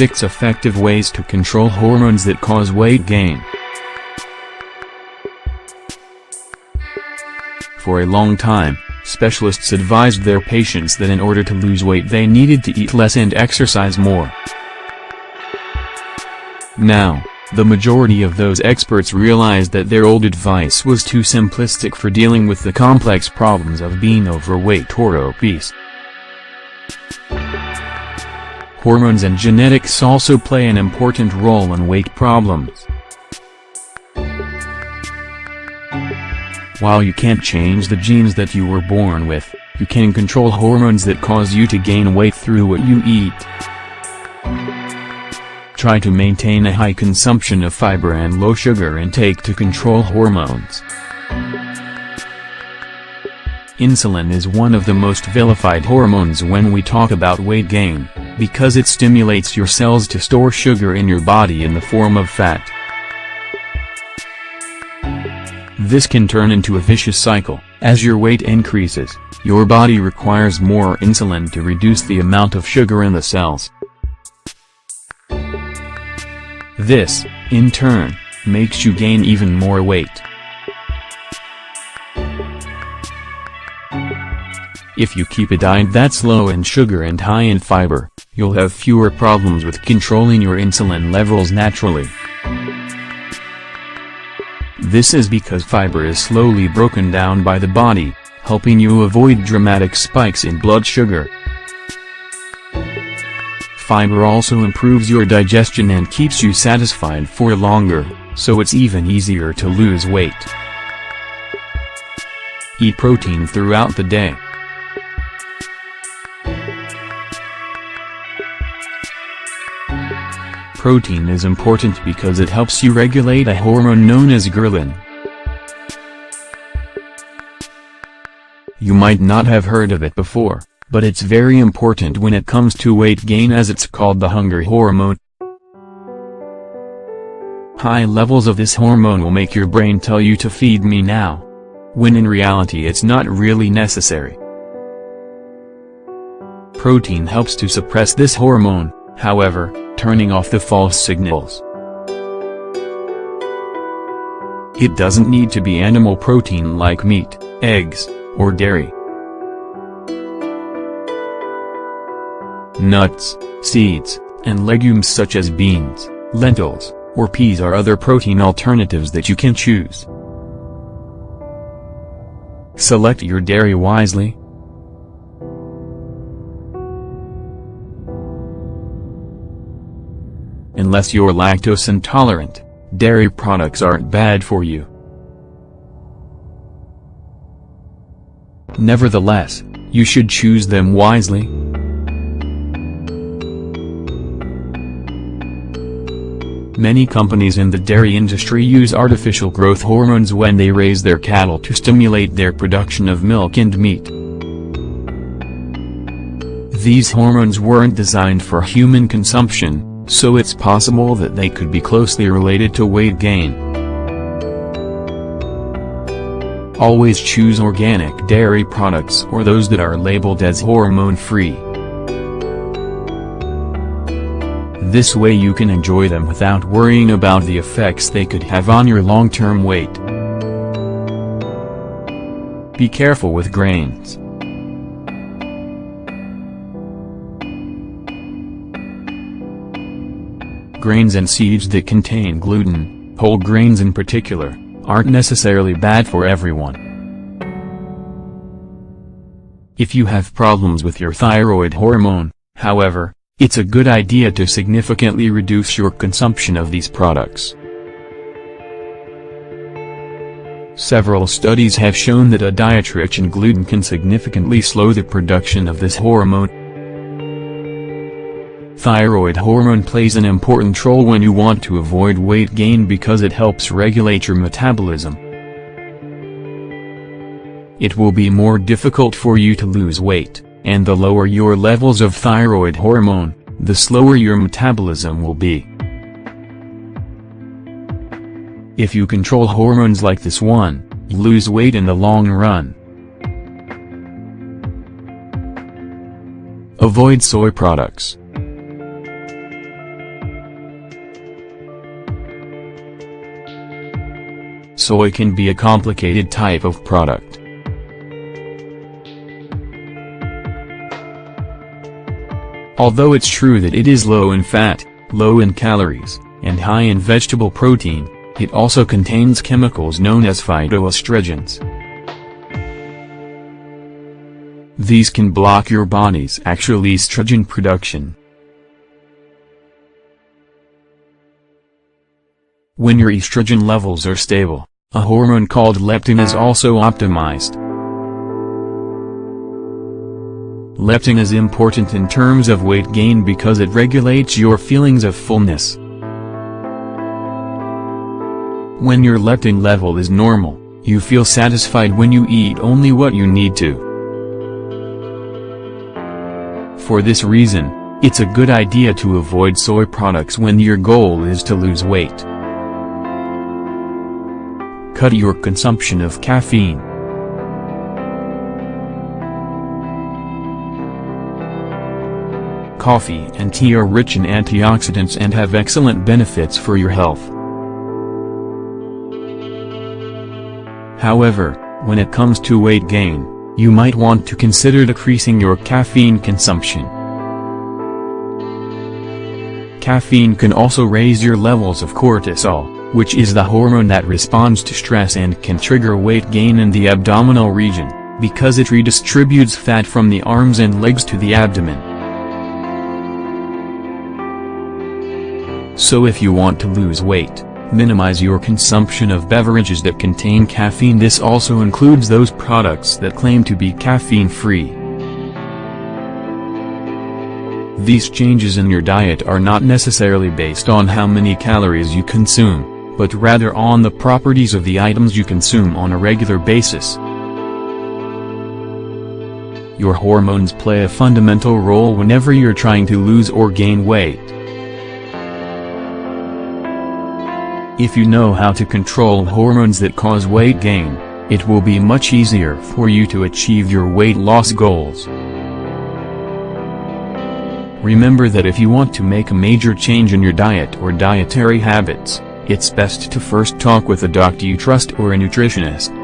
6 effective ways to control hormones that cause weight gain. For a long time, specialists advised their patients that in order to lose weight they needed to eat less and exercise more. Now, the majority of those experts realized that their old advice was too simplistic for dealing with the complex problems of being overweight or obese. Hormones and genetics also play an important role in weight problems. While you can't change the genes that you were born with, you can control hormones that cause you to gain weight through what you eat. Try to maintain a high consumption of fiber and low sugar intake to control hormones. Insulin is one of the most vilified hormones when we talk about weight gain, because it stimulates your cells to store sugar in your body in the form of fat. This can turn into a vicious cycle. As your weight increases, your body requires more insulin to reduce the amount of sugar in the cells. This, in turn, makes you gain even more weight. If you keep a diet that's low in sugar and high in fiber, you'll have fewer problems with controlling your insulin levels naturally. This is because fiber is slowly broken down by the body, helping you avoid dramatic spikes in blood sugar. Fiber also improves your digestion and keeps you satisfied for longer, so it's even easier to lose weight. Eat protein throughout the day. Protein is important because it helps you regulate a hormone known as ghrelin. You might not have heard of it before, but it's very important when it comes to weight gain, as it's called the hunger hormone. High levels of this hormone will make your brain tell you to feed me now, when in reality it's not really necessary. Protein helps to suppress this hormone, however, turning off the false signals. It doesn't need to be animal protein like meat, eggs, or dairy. Nuts, seeds, and legumes such as beans, lentils, or peas are other protein alternatives that you can choose. Select your dairy wisely. Unless you're lactose intolerant, dairy products aren't bad for you. Nevertheless, you should choose them wisely. Many companies in the dairy industry use artificial growth hormones when they raise their cattle to stimulate their production of milk and meat. These hormones weren't designed for human consumption, so it's possible that they could be closely related to weight gain. Always choose organic dairy products or those that are labeled as hormone-free. This way you can enjoy them without worrying about the effects they could have on your long-term weight. Be careful with grains. Grains and seeds that contain gluten, whole grains in particular, aren't necessarily bad for everyone. If you have problems with your thyroid hormone, however, it's a good idea to significantly reduce your consumption of these products. Several studies have shown that a diet rich in gluten can significantly slow the production of this hormone. Thyroid hormone plays an important role when you want to avoid weight gain because it helps regulate your metabolism. It will be more difficult for you to lose weight, and the lower your levels of thyroid hormone, the slower your metabolism will be. If you control hormones like this one, you lose weight in the long run. Avoid soy products. soy can be a complicated type of product. Although it's true that it is low in fat, low in calories, and high in vegetable protein, it also contains chemicals known as phytoestrogens. These can block your body's actual estrogen production. When your estrogen levels are stable, a hormone called leptin is also optimized. Leptin is important in terms of weight gain because it regulates your feelings of fullness. When your leptin level is normal, you feel satisfied when you eat only what you need to. For this reason, it's a good idea to avoid soy products when your goal is to lose weight. Cut your consumption of caffeine. Coffee and tea are rich in antioxidants and have excellent benefits for your health. However, when it comes to weight gain, you might want to consider decreasing your caffeine consumption. Caffeine can also raise your levels of cortisol, which is the hormone that responds to stress and can trigger weight gain in the abdominal region, because it redistributes fat from the arms and legs to the abdomen. So if you want to lose weight, minimize your consumption of beverages that contain caffeine. This also includes those products that claim to be caffeine-free. These changes in your diet are not necessarily based on how many calories you consume, but rather on the properties of the items you consume on a regular basis. Your hormones play a fundamental role whenever you're trying to lose or gain weight. If you know how to control hormones that cause weight gain, it will be much easier for you to achieve your weight loss goals. Remember that if you want to make a major change in your diet or dietary habits, it's best to first talk with a doctor you trust or a nutritionist.